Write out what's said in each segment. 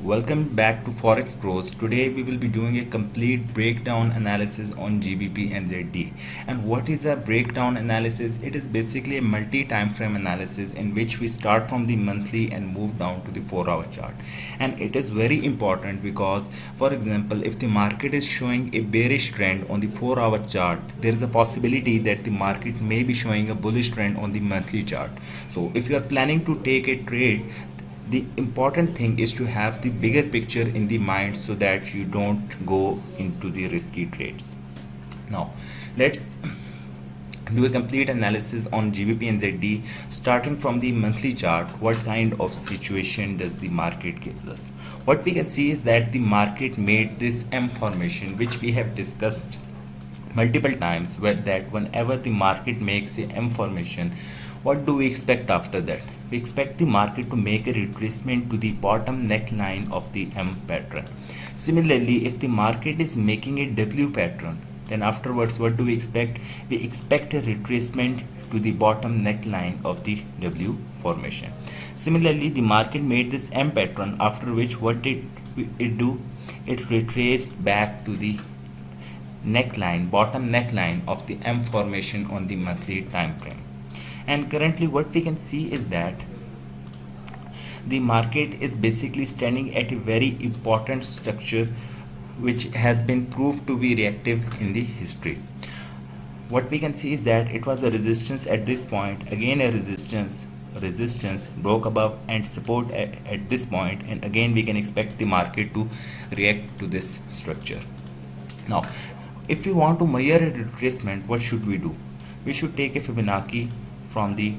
Welcome back to Forex Pros. Today we will be doing a complete breakdown analysis on GBP and ZD. And what is a breakdown analysis? It is basically a multi-time frame analysis in which we start from the monthly and move down to the 4-hour chart. And it is very important because, for example, if the market is showing a bearish trend on the 4-hour chart, there is a possibility that the market may be showing a bullish trend on the monthly chart. So if you are planning to take a trade, the important thing is to have the bigger picture in the mind so that you don't go into the risky trades. Now let's do a complete analysis on GBP and ZD. Starting from the monthly chart, what kind of situation does the market gives us? What we can see is that the market made this M formation, which we have discussed multiple times, where that whenever the market makes a M formation, what do we expect after that? We expect the market to make a retracement to the bottom neckline of the M pattern. Similarly, if the market is making a W pattern, then afterwards what do we expect? We expect a retracement to the bottom neckline of the W formation. Similarly, the market made this M pattern, after which what did it do? It retraced back to the neckline, bottom neckline of the M formation on the monthly time frame. And currently what we can see is that the market is basically standing at a very important structure which has been proved to be reactive in the history. What we can see is that it was a resistance at this point, again a resistance, broke above and support at this point, and again we can expect the market to react to this structure. Now if we want to measure a retracement, what should we do? We should take a Fibonacci from the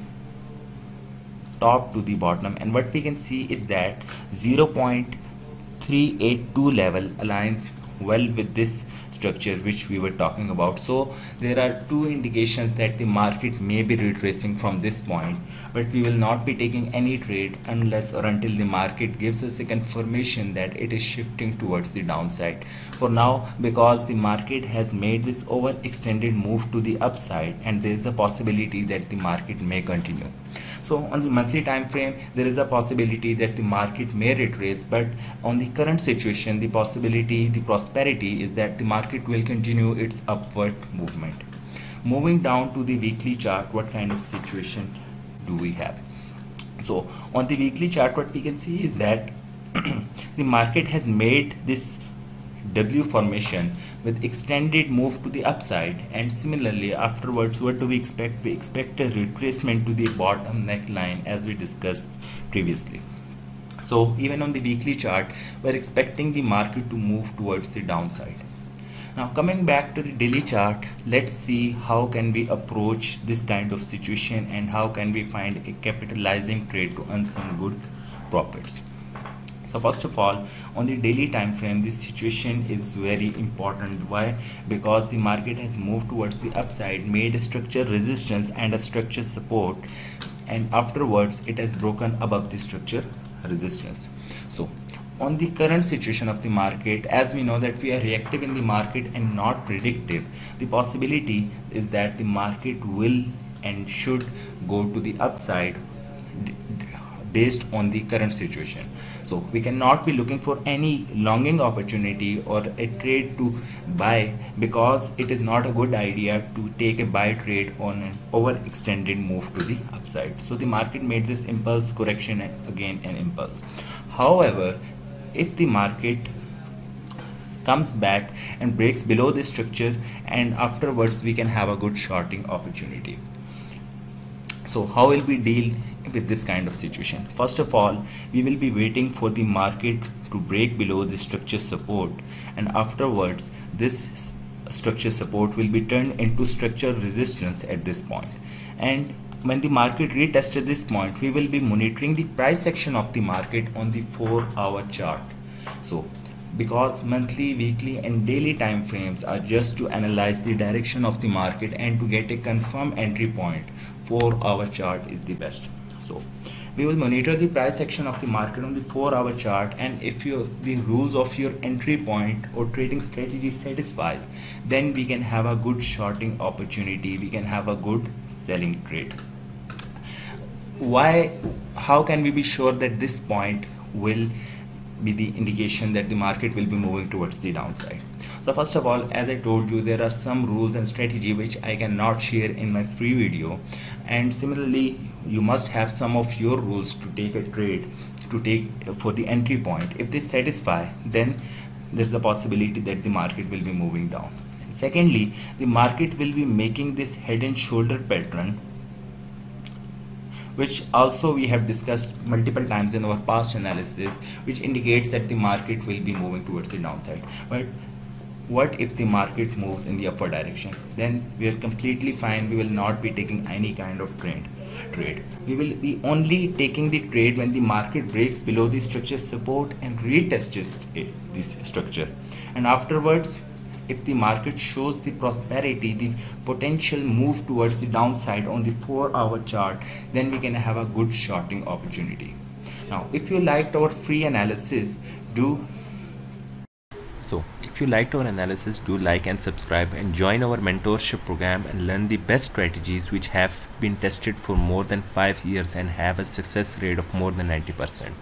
top to the bottom, and what we can see is that 0.382 level aligns well with this structure which we were talking about. So there are two indications that the market may be retracing from this point, but we will not be taking any trade unless or until the market gives us a confirmation that it is shifting towards the downside. For now, because the market has made this overextended move to the upside, and there is a possibility that the market may continue. So on the monthly time frame, there is a possibility that the market may retrace, but on the current situation, the possibility, the prosperity is that the market will continue its upward movement. Moving down to the weekly chart, what kind of situation do we have? So on the weekly chart, what we can see is that the market has made this W formation with extended move to the upside, and similarly afterwards what do we expect? We expect a retracement to the bottom neckline as we discussed previously. So even on the weekly chart, we're expecting the market to move towards the downside. Now coming back to the daily chart, let's see how can we approach this kind of situation and how can we find a capitalizing trade to earn some good profits. So first of all, on the daily time frame, this situation is very important. Why? Because the market has moved towards the upside, made a structure resistance and a structure support, and afterwards it has broken above the structure resistance. So on the current situation of the market, as we know that we are reactive in the market and not predictive, the possibility is that the market will and should go to the upside based on the current situation. So we cannot be looking for any longing opportunity or a trade to buy, because it is not a good idea to take a buy trade on an overextended move to the upside. So the market made this impulse correction and again an impulse. However, if the market comes back and breaks below this structure, and afterwards we can have a good shorting opportunity. So how will we deal with this kind of situation? First of all, we will be waiting for the market to break below the structure support, and afterwards this structure support will be turned into structure resistance at this point. And when the market retested this point, we will be monitoring the price action of the market on the 4-hour chart. So because monthly, weekly and daily time frames are just to analyze the direction of the market and to get a confirmed entry point, 4-hour chart is the best. So we will monitor the price action of the market on the 4-hour chart, and if the rules of your entry point or trading strategy satisfies, then we can have a good shorting opportunity, we can have a good selling trade. How can we be sure that this point will be the indication that the market will be moving towards the downside. So first of all, as I told you, there are some rules and strategy which I cannot share in my free video, and similarly you must have some of your rules to take a trade, to take for the entry point. If they satisfy, then there's a possibility that the market will be moving down. Secondly, the market will be making this head and shoulder pattern, which also we have discussed multiple times in our past analysis, which indicates that the market will be moving towards the downside. But what if the market moves in the upward direction? Then we are completely fine. We will not be taking any kind of trade. We will be only taking the trade when the market breaks below the structure support and retests this structure, and afterwards, if the market shows the prosperity, the potential move towards the downside on the 4-hour chart, then we can have a good shorting opportunity. Now, if you liked our free analysis, if you liked our analysis, do like and subscribe and join our mentorship program and learn the best strategies which have been tested for more than 5 years and have a success rate of more than 90%.